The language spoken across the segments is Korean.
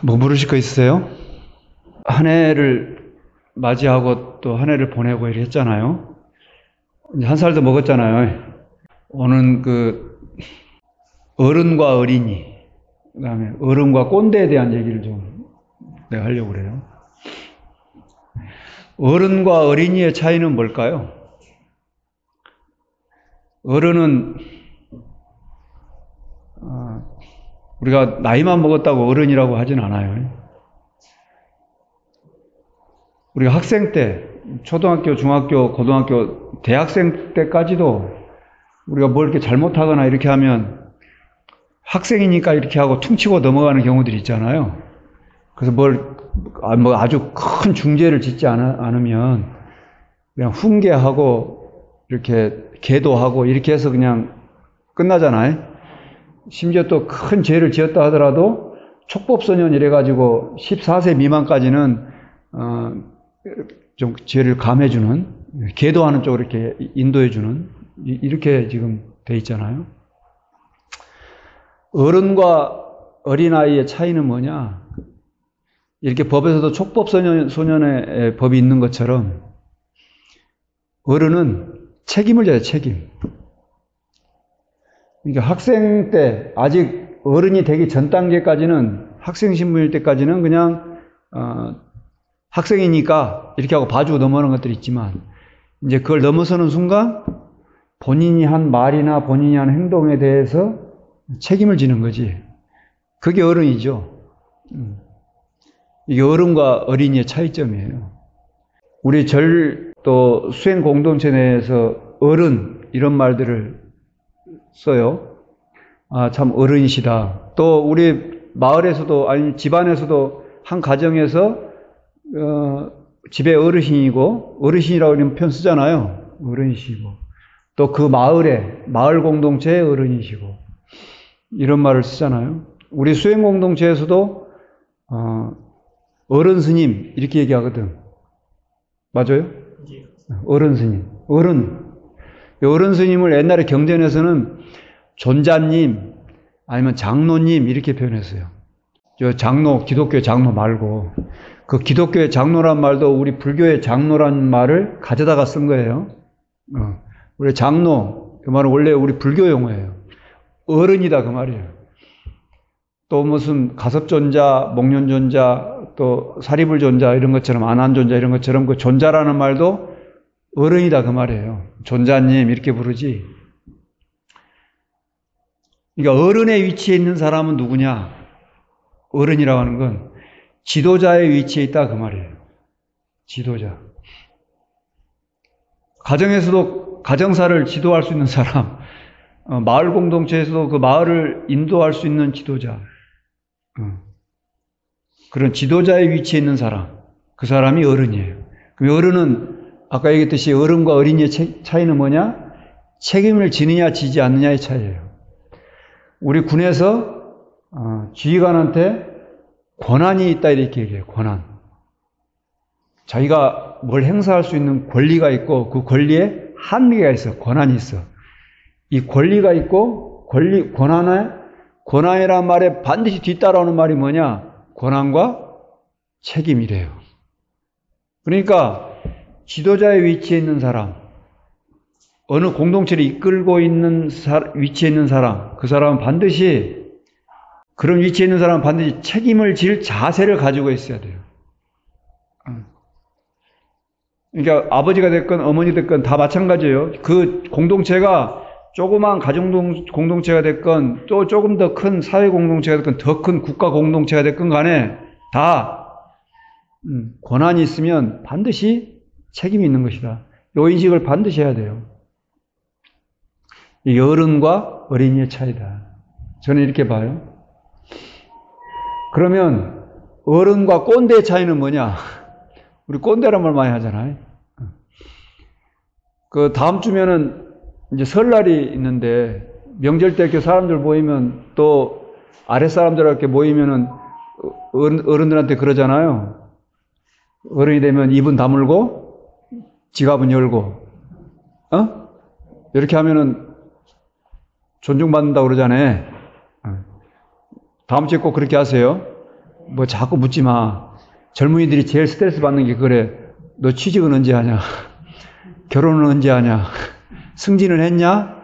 뭐 물으실 거 있으세요? 한 해를 맞이하고 또 한 해를 보내고 이렇게 했잖아요. 이제 한 살도 먹었잖아요. 오는 그 어른과 어린이, 그 다음에 어른과 꼰대에 대한 얘기를 좀 내가 하려고 그래요. 어른과 어린이의 차이는 뭘까요? 어른은 우리가 나이만 먹었다고 어른이라고 하진 않아요. 우리가 학생 때, 초등학교, 중학교, 고등학교, 대학생 때까지도 우리가 뭘 이렇게 잘못하거나 이렇게 하면 학생이니까 이렇게 하고 퉁치고 넘어가는 경우들이 있잖아요. 그래서 뭐 아주 큰 중죄를 짓지 않으면 그냥 훈계하고 이렇게 계도하고 이렇게 해서 그냥 끝나잖아요. 심지어 또 큰 죄를 지었다 하더라도 촉법소년 이래가지고 14세 미만까지는 좀 죄를 감해주는, 계도하는 쪽으로 이렇게 인도해주는, 이렇게 지금 돼 있잖아요. 어른과 어린아이의 차이는 뭐냐? 이렇게 법에서도 촉법소년의 법이 있는 것처럼 어른은 책임을 져야 책임. 그러니까 학생 때, 아직 어른이 되기 전 단계까지는, 학생 신분일 때까지는 그냥 학생이니까 이렇게 하고 봐주고 넘어가는 것들이 있지만, 이제 그걸 넘어서는 순간 본인이 한 말이나 본인이 한 행동에 대해서 책임을 지는 거지. 그게 어른이죠. 이게 어른과 어린이의 차이점이에요. 우리 또 수행 공동체 내에서 어른 이런 말들을 써요. 참 어른이시다. 또 우리 마을에서도 아니 집안에서도 한 가정에서 집의 어르신이고 어르신이라고 이런 표현 쓰잖아요. 어른이시고 또 그 마을 공동체의 어른이시고 이런 말을 쓰잖아요. 우리 수행 공동체에서도 어른 스님 이렇게 얘기하거든. 맞아요? 어른 스님. 어른 스님을 옛날에 경전에서는 존자님 아니면 장로님 이렇게 표현했어요. 기독교의 장로 말고 그 기독교의 장로란 말도 우리 불교의 장로란 말을 가져다가 쓴 거예요. 우리 장로 그 말은 원래 우리 불교 용어예요. 어른이다 그 말이에요. 또 무슨 가섭존자, 목련존자, 또 사리불존자 이런 것처럼 안한존자 이런 것처럼 그 존자라는 말도 어른이다 그 말이에요. 존자님 이렇게 부르지. 그러니까 어른의 위치에 있는 사람은 누구냐? 어른이라고 하는 건 지도자의 위치에 있다 그 말이에요. 지도자. 가정에서도 가정사를 지도할 수 있는 사람, 마을 공동체에서도 그 마을을 인도할 수 있는 지도자. 그런 지도자의 위치에 있는 사람, 그 사람이 어른이에요. 그 어른은 아까 얘기했듯이 어른과 어린이의 차이는 뭐냐? 책임을 지느냐 지지 않느냐의 차이예요. 우리 군에서 지휘관한테 권한이 있다 이렇게 얘기해요. 권한. 자기가 뭘 행사할 수 있는 권리가 있고 그 권리에 한계가 있어. 권한이 있어. 이 권리가 있고 권한이란 말에 반드시 뒤따라오는 말이 뭐냐? 권한과 책임이래요. 그러니까 지도자의 위치에 있는 사람, 어느 공동체를 이끌고 있는 위치에 있는 사람, 그 사람은 반드시 그런 위치에 있는 사람은 반드시 책임을 질 자세를 가지고 있어야 돼요. 그러니까 아버지가 됐건 어머니 됐건 다 마찬가지예요. 그 공동체가 조그만 가정 공동체가 됐건 또 조금 더 큰 사회 공동체가 됐건 더 큰 국가 공동체가 됐건 간에 다 권한이 있으면 반드시 책임이 있는 것이다. 이 인식을 반드시 해야 돼요. 이 어른과 어린이의 차이다. 저는 이렇게 봐요. 그러면 어른과 꼰대의 차이는 뭐냐? 우리 꼰대란 말 많이 하잖아요. 그 다음 주면은 이제 설날이 있는데 명절 때 이렇게 사람들 모이면 또 아랫사람들 이렇게 모이면은 어른들한테 그러잖아요. 어른이 되면 입은 다물고 지갑은 열고 이렇게 하면은 존중받는다고 그러잖아요. 다음 주에 꼭 그렇게 하세요. 뭐 자꾸 묻지 마. 젊은이들이 제일 스트레스 받는 게 그래. 너 취직은 언제 하냐? 결혼은 언제 하냐? 승진은 했냐?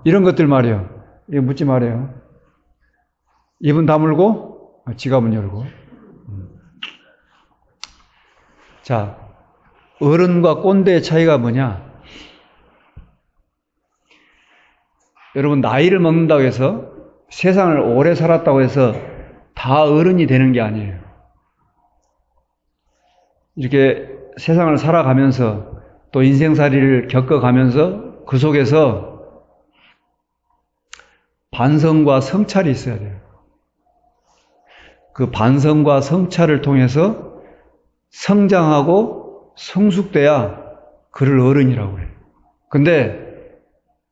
이런 것들 말이에요. 이거 묻지 말아요. 입은 다물고 지갑은 열고. 자, 어른과 꼰대의 차이가 뭐냐? 여러분, 나이를 먹는다고 해서, 세상을 오래 살았다고 해서 다 어른이 되는 게 아니에요. 이렇게 세상을 살아가면서 또 인생살이를 겪어가면서 그 속에서 반성과 성찰이 있어야 돼요. 그 반성과 성찰을 통해서 성장하고 성숙돼야 그를 어른이라고 해요. 근데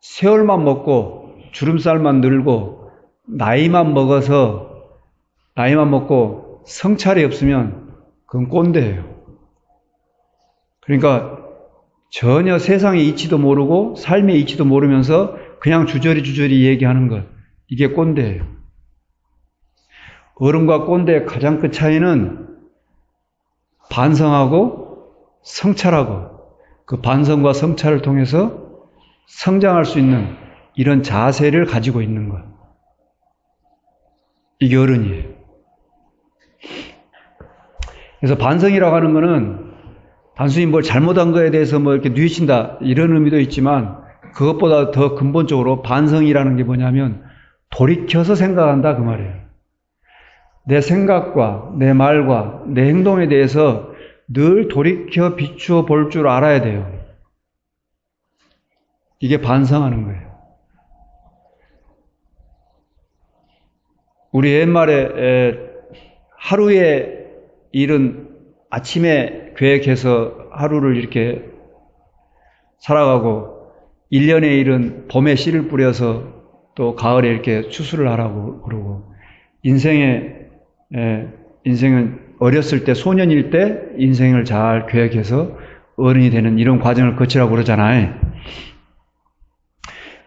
세월만 먹고 주름살만 늘고 나이만 먹고 성찰이 없으면 그건 꼰대예요. 그러니까 전혀 세상의 이치도 모르고 삶의 이치도 모르면서 그냥 주저리 얘기하는 것, 이게 꼰대예요. 어른과 꼰대의 가장 큰 차이는 반성하고 성찰하고 그 반성과 성찰을 통해서 성장할 수 있는 이런 자세를 가지고 있는 것. 이게 어른이에요. 그래서 반성이라고 하는 것은 단순히 뭘 잘못한 거에 대해서 뭐 이렇게 뉘우친다 이런 의미도 있지만 그것보다 더 근본적으로 반성이라는 게 뭐냐면 돌이켜서 생각한다 그 말이에요. 내 생각과 내 말과 내 행동에 대해서 늘 돌이켜 비추어 볼 줄 알아야 돼요. 이게 반성하는 거예요. 우리 옛말에 하루의 일은 아침에 계획해서 하루를 이렇게 살아가고 1년의 일은 봄에 씨를 뿌려서 또 가을에 이렇게 추수를 하라고 그러고 인생은 어렸을 때 소년일 때 인생을 잘 계획해서 어른이 되는 이런 과정을 거치라고 그러잖아요.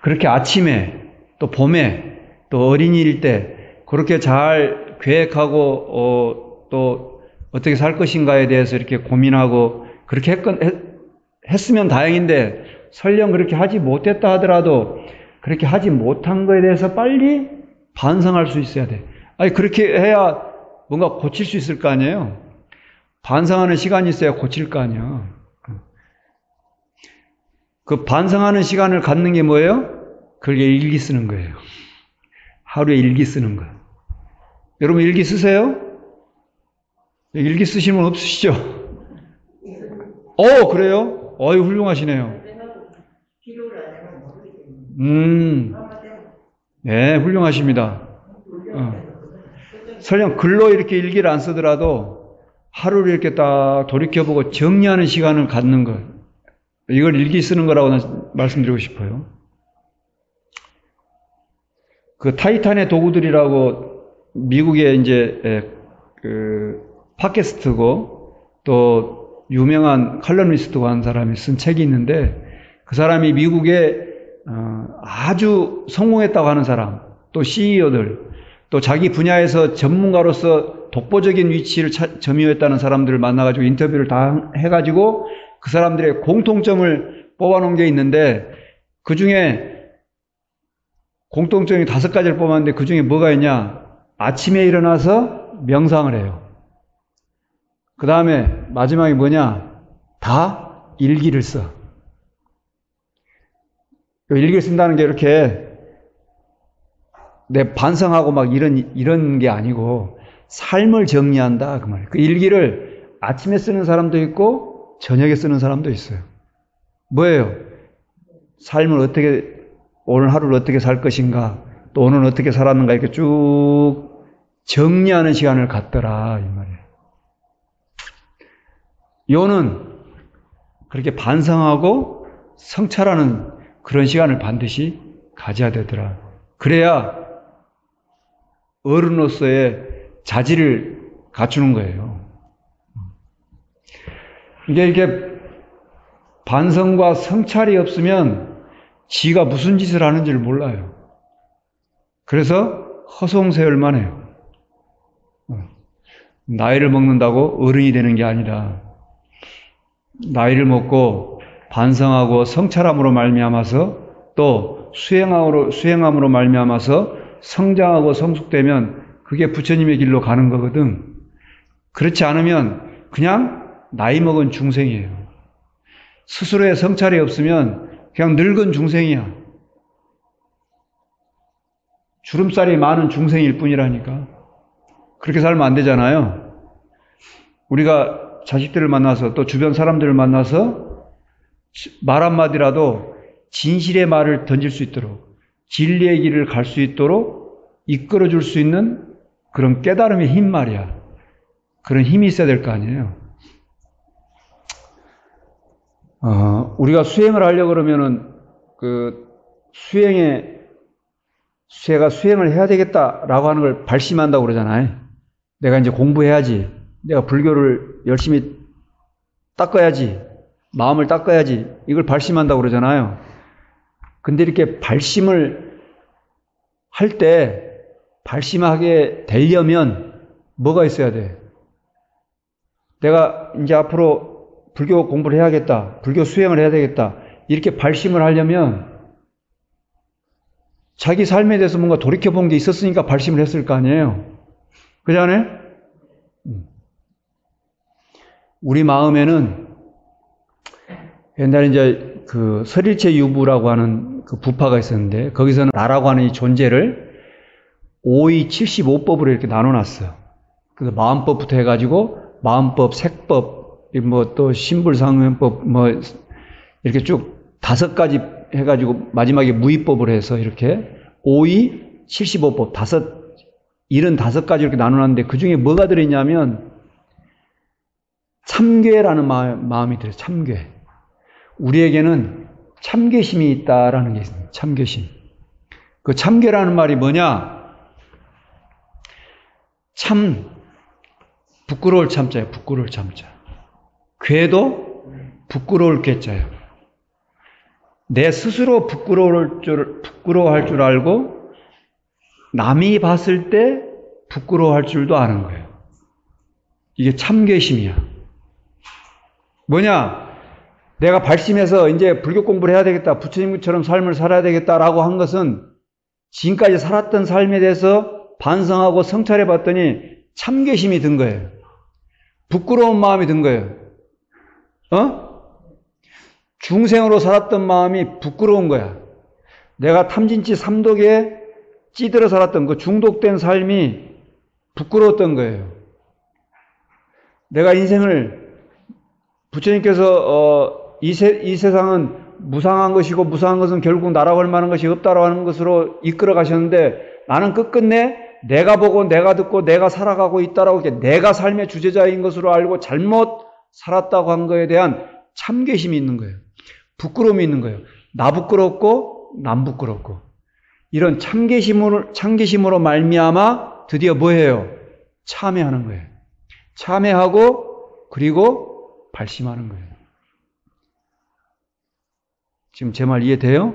그렇게 아침에 또 봄에 또 어린이일 때 그렇게 잘 계획하고 또 어떻게 살 것인가에 대해서 이렇게 고민하고 그렇게 했으면 다행인데 설령 그렇게 하지 못했다 하더라도 그렇게 하지 못한 거에 대해서 빨리 반성할 수 있어야 돼. 아니 그렇게 해야 뭔가 고칠 수 있을 거 아니에요. 반성하는 시간이 있어야 고칠 거 아니에요. 그 반성하는 시간을 갖는 게 뭐예요? 그게 일기 쓰는 거예요. 하루에 일기 쓰는 거. 여러분 일기 쓰세요? 일기 쓰시는 분 없으시죠? 그래요? 훌륭하시네요. 네, 훌륭하십니다. 설령 글로 이렇게 일기를 안 쓰더라도 하루를 이렇게 딱 돌이켜보고 정리하는 시간을 갖는 것. 이걸 일기 쓰는 거라고 말씀드리고 싶어요. 그 타이탄의 도구들이라고 미국의 이제 팟캐스트고 또 유명한 칼럼니스트고 한 사람이 쓴 책이 있는데 그 사람이 미국에 아주 성공했다고 하는 사람 또 CEO들 또 자기 분야에서 전문가로서 독보적인 위치를 점유했다는 사람들을 만나가지고 인터뷰를 다 해가지고 그 사람들의 공통점을 뽑아놓은 게 있는데 그 중에 공통점이 5가지를 뽑았는데 그 중에 뭐가 있냐? 아침에 일어나서 명상을 해요. 그 다음에 마지막에 뭐냐? 다 일기를 써. 일기를 쓴다는 게 이렇게 내 반성하고 막 이런 게 아니고 삶을 정리한다 그 말이에요. 그 일기를 아침에 쓰는 사람도 있고 저녁에 쓰는 사람도 있어요. 뭐예요? 삶을 어떻게 오늘 하루를 어떻게 살 것인가 또 오늘 어떻게 살았는가 이렇게 쭉 정리하는 시간을 갖더라 이 말이에요. 요는 그렇게 반성하고 성찰하는 그런 시간을 반드시 가져야 되더라. 그래야 어른으로서의 자질을 갖추는 거예요. 이게 반성과 성찰이 없으면 지가 무슨 짓을 하는지를 몰라요. 그래서 허송세월만 해요. 나이를 먹는다고 어른이 되는 게 아니라 나이를 먹고 반성하고 성찰함으로 말미암아서 또 수행함으로 말미암아서 성장하고 성숙되면 그게 부처님의 길로 가는 거거든. 그렇지 않으면 그냥 나이 먹은 중생이에요. 스스로의 성찰이 없으면 그냥 늙은 중생이야. 주름살이 많은 중생일 뿐이라니까. 그렇게 살면 안 되잖아요. 우리가 자식들을 만나서 또 주변 사람들을 만나서 말 한마디라도 진실의 말을 던질 수 있도록 진리의 길을 갈 수 있도록 이끌어줄 수 있는 그런 깨달음의 힘 말이야. 그런 힘이 있어야 될 거 아니에요. 우리가 수행을 하려고 그러면은 제가 수행을 해야 되겠다라고 하는 걸 발심한다고 그러잖아요. 내가 이제 공부해야지. 내가 불교를 열심히 닦아야지. 마음을 닦아야지. 이걸 발심한다고 그러잖아요. 근데 이렇게 발심을 할 때 발심하게 되려면 뭐가 있어야 돼? 내가 이제 앞으로 불교 공부를 해야겠다. 불교 수행을 해야 되겠다. 이렇게 발심을 하려면 자기 삶에 대해서 뭔가 돌이켜본 게 있었으니까 발심을 했을 거 아니에요. 그지 않아요? 우리 마음에는 옛날에 이제 그 설일체 유부라고 하는 그 부파가 있었는데 거기서는 나라고 하는 이 존재를 5의 75법으로 이렇게 나눠놨어요. 그래서 마음법부터 해가지고 마음법, 색법, 뭐 또 신불상면법 뭐 이렇게 쭉 5가지 해가지고 마지막에 무의법을 해서 이렇게 5의 75법 75가지 이렇게 나눠놨는데 그 중에 뭐가 들어있냐면 참괴라는 마음이 들어요. 참괴. 우리에게는 참괴심이 있다라는 게 있습니다. 참괴심. 그 참괴라는 말이 뭐냐? 부끄러울 참자예요. 부끄러울 참자. 괴도 부끄러울 괴자예요. 내 스스로 부끄러워할 줄 알고 남이 봤을 때 부끄러워할 줄도 아는 거예요. 이게 참괴심이야. 뭐냐? 내가 발심해서 이제 불교 공부를 해야 되겠다. 부처님처럼 삶을 살아야 되겠다라고 한 것은 지금까지 살았던 삶에 대해서 반성하고 성찰해 봤더니 참괴심이 든 거예요. 부끄러운 마음이 든 거예요. 중생으로 살았던 마음이 부끄러운 거야. 내가 탐진치 삼독에 찌들어 살았던 그 중독된 삶이 부끄러웠던 거예요. 내가 인생을 부처님께서 이 세상은 무상한 것이고 무상한 것은 결국 나라고 할 만한 것이 없다라고 하는 것으로 이끌어 가셨는데 나는 끝끝내 내가 보고 내가 듣고 내가 살아가고 있다라고 이렇게 내가 삶의 주제자인 것으로 알고 잘못 살았다고 한 거에 대한 참괴심이 있는 거예요. 부끄러움이 있는 거예요. 나 부끄럽고 남 부끄럽고 이런 참괴심으로 말미암아 드디어 뭐예요? 참회하는 거예요. 참회하고 그리고 발심하는 거예요. 지금 제 말 이해돼요?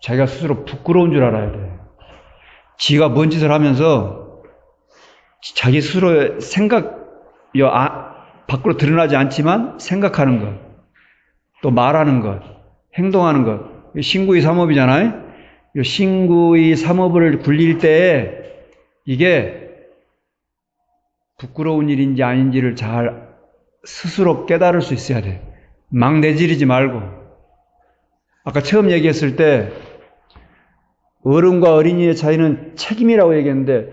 자기가 스스로 부끄러운 줄 알아야 돼. 지가 뭔 짓을 하면서 자기 스스로의 밖으로 드러나지 않지만 생각하는 것, 또 말하는 것, 행동하는 것, 신구의 삼업이잖아요. 이 신구의 삼업을 굴릴 때 이게 부끄러운 일인지 아닌지를 잘 스스로 깨달을 수 있어야 돼. 막 내지르지 말고. 아까 처음 얘기했을 때 어른과 어린이의 차이는 책임이라고 얘기했는데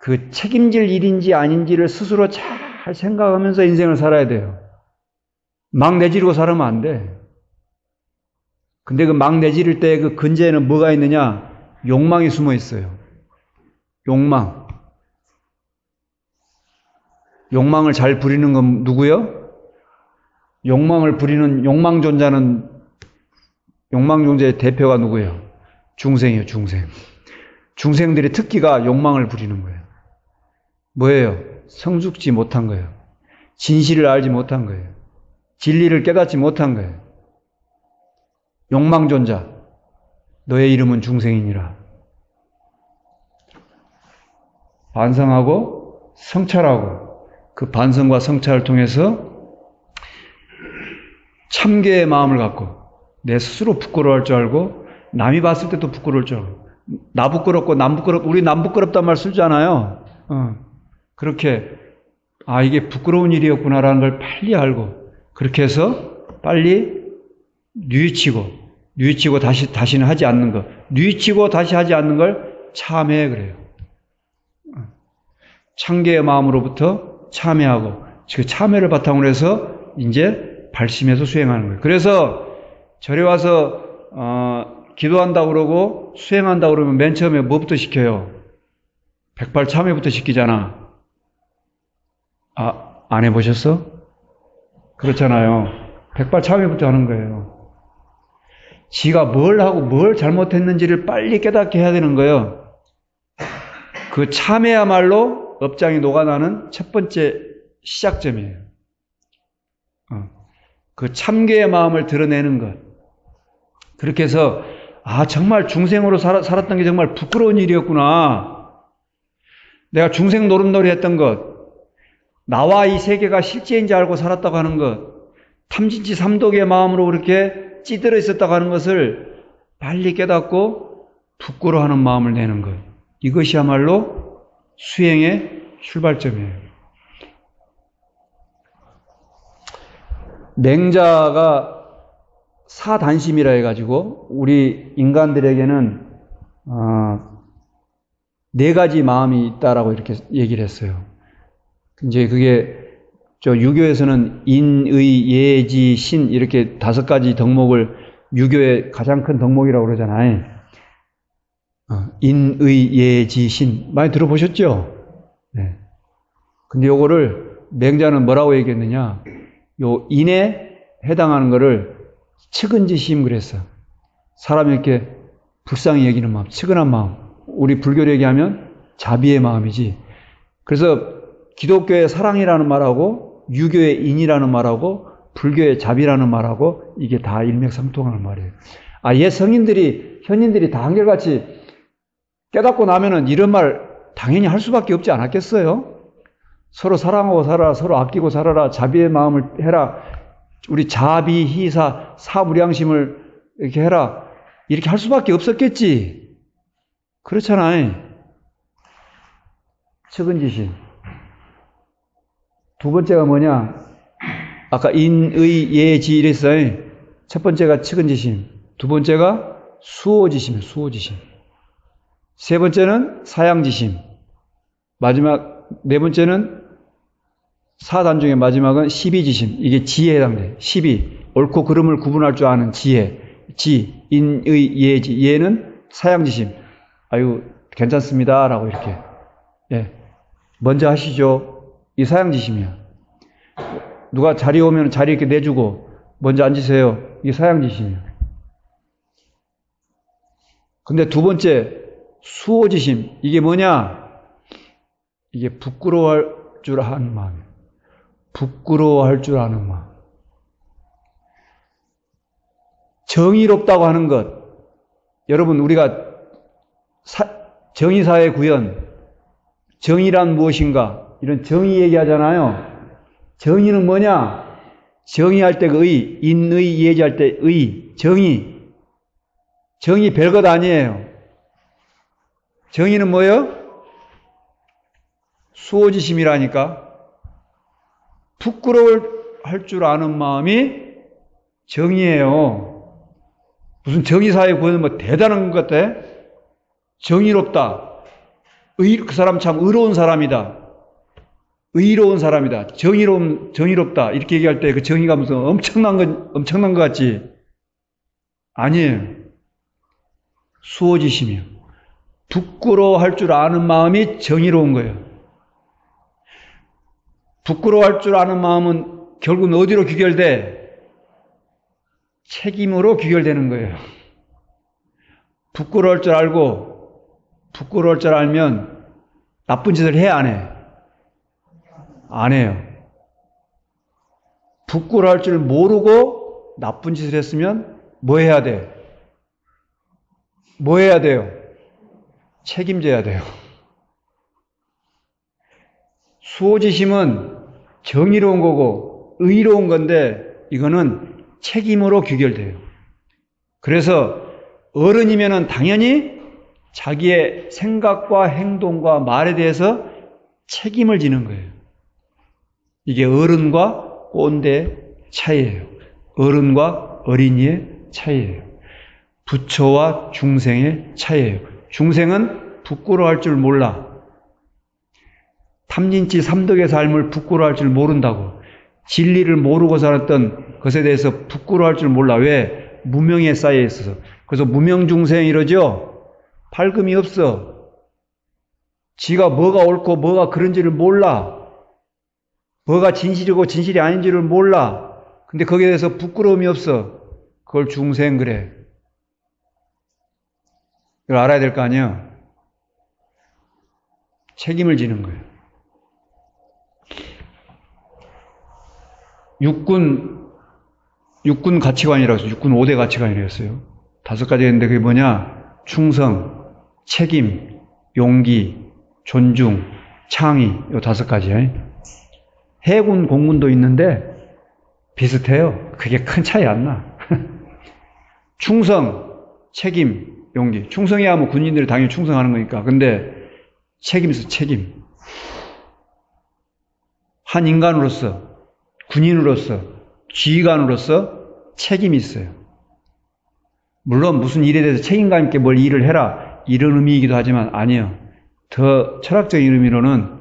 그 책임질 일인지 아닌지를 스스로 잘 생각하면서 인생을 살아야 돼요. 막 내지르고 살으면 안 돼. 근데 그 막 내지를 때 그 근저에는 뭐가 있느냐? 욕망이 숨어 있어요. 욕망. 욕망을 잘 부리는 건 누구요? 욕망을 부리는 욕망존재의 대표가 누구예요? 중생이에요, 중생. 중생들의 특기가 욕망을 부리는 거예요. 뭐예요? 성숙지 못한 거예요. 진실을 알지 못한 거예요. 진리를 깨닫지 못한 거예요. 욕망존자. 너의 이름은 중생이니라. 반성하고 성찰하고 그 반성과 성찰을 통해서 참개의 마음을 갖고 내 스스로 부끄러워할 줄 알고 남이 봤을 때도 부끄러울 줄 알고 나 부끄럽고 남 부끄럽고 우리 남 부끄럽단 말 쓰잖아요. 그렇게 이게 부끄러운 일이었구나라는 걸 빨리 알고 그렇게 해서 빨리 뉘우치고 다시는 하지 않는 것 뉘우치고 다시 하지 않는 걸 참회 그래요. 참개의 마음으로부터 참회하고 그 참회를 바탕으로 해서 이제 발심해서 수행하는 거예요. 그래서 절에 와서 기도한다고 그러고 수행한다고 그러면 맨 처음에 뭐부터 시켜요? 백발참회부터 시키잖아. 안 해보셨어? 그렇잖아요. 백발참회부터 하는 거예요. 지가 뭘 하고 뭘 잘못했는지를 빨리 깨닫게 해야 되는 거예요. 그 참회야말로 업장이 녹아나는 첫 번째 시작점이에요. 그 참개의 마음을 드러내는 것. 그렇게 해서 정말 중생으로 살았던 게 정말 부끄러운 일이었구나. 내가 중생 노릇놀이 했던 것. 나와 이 세계가 실제인지 알고 살았다고 하는 것. 탐진치 삼독의 마음으로 그렇게 찌들어 있었다고 하는 것을 빨리 깨닫고 부끄러워하는 마음을 내는 것. 이것이야말로 수행의 출발점이에요. 맹자가 사단심이라 해가지고 우리 인간들에게는 네 가지 마음이 있다라고 이렇게 얘기를 했어요. 이제 그게 유교에서는 인, 의, 예, 지, 신 이렇게 5가지 덕목을 유교의 가장 큰 덕목이라고 그러잖아요. 인, 의, 예, 지, 신 많이 들어보셨죠? 네. 근데 요거를 맹자는 뭐라고 얘기했느냐? 요 인에 해당하는 거를 측은지심 그랬어. 사람이 이렇게 불쌍히 여기는 마음, 측은한 마음. 우리 불교로 얘기하면 자비의 마음이지. 그래서 기독교의 사랑이라는 말하고 유교의 인이라는 말하고 불교의 자비라는 말하고 이게 다 일맥상통하는 말이에요. 옛 현인들이 다 한결같이 깨닫고 나면은 이런 말 당연히 할 수밖에 없지 않았겠어요? 서로 사랑하고 살아라, 서로 아끼고 살아라, 자비의 마음을 해라, 우리 자비, 희사, 사무량심을 이렇게 해라, 이렇게 할 수밖에 없었겠지. 그렇잖아요. 측은지심. 두 번째가 뭐냐? 아까 인, 의, 예, 지 이랬어요. 첫 번째가 측은지심. 두 번째가 수호지심이에요. 수호지심. 세 번째는 사양지심. 마지막 네 번째는 사단 중에 마지막은 시비지심. 이게 지혜에 해당돼요. 시비. 옳고 그름을 구분할 줄 아는 지혜. 지, 인, 의, 예, 지. 예는 사양지심. 아유, 괜찮습니다. 라고 이렇게. 예. 먼저 하시죠. 이 사양지심이야. 누가 자리 오면 자리 이렇게 내주고, 먼저 앉으세요. 이게 사양지심이야. 근데 두 번째, 수호지심. 이게 뭐냐? 이게 부끄러워할 줄 아는 마음이에요. 부끄러워할 줄 아는 마음. 정의롭다고 하는 것. 여러분, 우리가 정의사회 구현, 정의란 무엇인가? 이런 정의 얘기하잖아요. 정의는 뭐냐? 정의할 때 그 의, 인의, 예지할 때 의, 정의. 정의 별것 아니에요. 정의는 뭐예요? 수호지심이라니까. 부끄러워할 줄 아는 마음이 정의예요. 무슨 정의사회 구현은 뭐 대단한 것 같아? 정의롭다. 그 사람 참 의로운 사람이다. 의로운 사람이다. 정의롭다. 이렇게 얘기할 때 그 정의가 무슨 엄청난 것 같지? 아니에요. 수호지심이에요. 부끄러워할 줄 아는 마음이 정의로운 거예요. 부끄러워할 줄 아는 마음은 결국은 어디로 귀결돼? 책임으로 귀결되는 거예요. 부끄러울 줄 알고, 부끄러울 줄 알면 나쁜 짓을 해, 안 해? 안 해요. 부끄러울 줄 모르고 나쁜 짓을 했으면 뭐 해야 돼? 뭐 해야 돼요? 책임져야 돼요. 수호지심은 정의로운 거고 의로운 건데 이거는 책임으로 귀결돼요. 그래서 어른이면은 당연히 자기의 생각과 행동과 말에 대해서 책임을 지는 거예요. 이게 어른과 꼰대의 차이예요. 어른과 어린이의 차이예요. 부처와 중생의 차이예요. 중생은 부끄러워할 줄 몰라. 탐진치 삼덕의 삶을 부끄러워할 줄 모른다고. 진리를 모르고 살았던 것에 대해서 부끄러워할 줄 몰라. 왜? 무명에 쌓여 있어서. 그래서 무명중생 이러죠? 팔금이 없어. 지가 뭐가 옳고 뭐가 그런지를 몰라. 뭐가 진실이고 진실이 아닌지를 몰라. 근데 거기에 대해서 부끄러움이 없어. 그걸 중생 그래. 이걸 알아야 될 거 아니에요? 책임을 지는 거예요. 육군 가치관이라고 해서 육군 5대 가치관이랬어요. 5가지가 있는데 그게 뭐냐? 충성, 책임, 용기, 존중, 창의, 요 5가지. 해군, 공군도 있는데 비슷해요. 그게 큰 차이 안 나. 충성, 책임, 용기. 충성해야 뭐 군인들이 당연히 충성하는 거니까. 근데 책임 있어, 책임. 한 인간으로서, 군인으로서, 지휘관으로서 책임이 있어요. 물론 무슨 일에 대해서 책임감 있게 뭘 일을 해라 이런 의미이기도 하지만 아니요. 더 철학적인 의미로는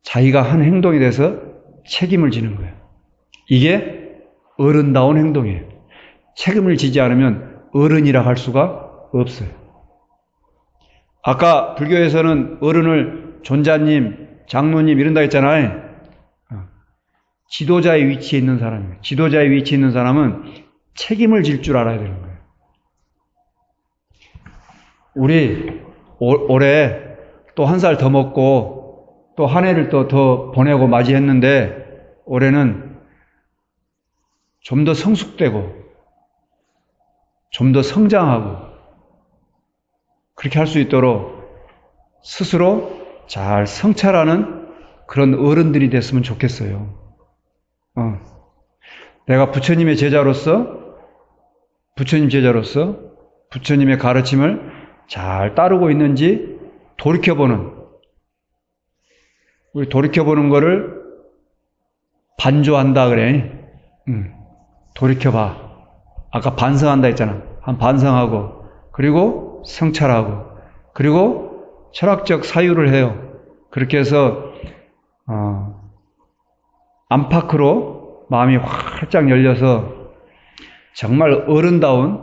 자기가 한 행동에 대해서 책임을 지는 거예요. 이게 어른다운 행동이에요. 책임을 지지 않으면 어른이라 할 수가 없어요. 아까 불교에서는 어른을 존자님, 장로님 이런다 했잖아요. 지도자의 위치에 있는 사람이에요. 지도자의 위치에 있는 사람은 책임을 질 줄 알아야 되는 거예요. 우리 올해 또 1살 더 먹고 또 한 해를 또 더 보내고 맞이했는데 올해는 좀 더 성숙되고 좀 더 성장하고 그렇게 할 수 있도록 스스로 잘 성찰하는 그런 어른들이 됐으면 좋겠어요. 내가 부처님의 제자로서 부처님의 가르침을 잘 따르고 있는지 우리 돌이켜보는 거를 반조한다 그래. 돌이켜봐. 아까 반성한다 했잖아. 한 반성하고, 그리고 성찰하고, 그리고 철학적 사유를 해요. 그렇게 해서, 안팎으로 마음이 활짝 열려서 정말 어른다운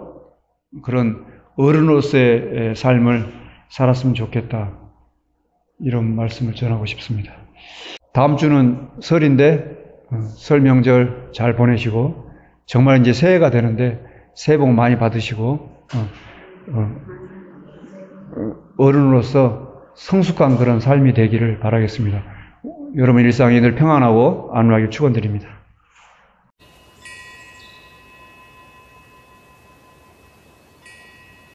그런 어른으로서의 삶을 살았으면 좋겠다. 이런 말씀을 전하고 싶습니다. 다음 주는 설인데 설 명절 잘 보내시고 정말 이제 새해가 되는데 새해 복 많이 받으시고 어른으로서 성숙한 그런 삶이 되기를 바라겠습니다. 여러분 일상이 늘 평안하고 안락하길 축원드립니다.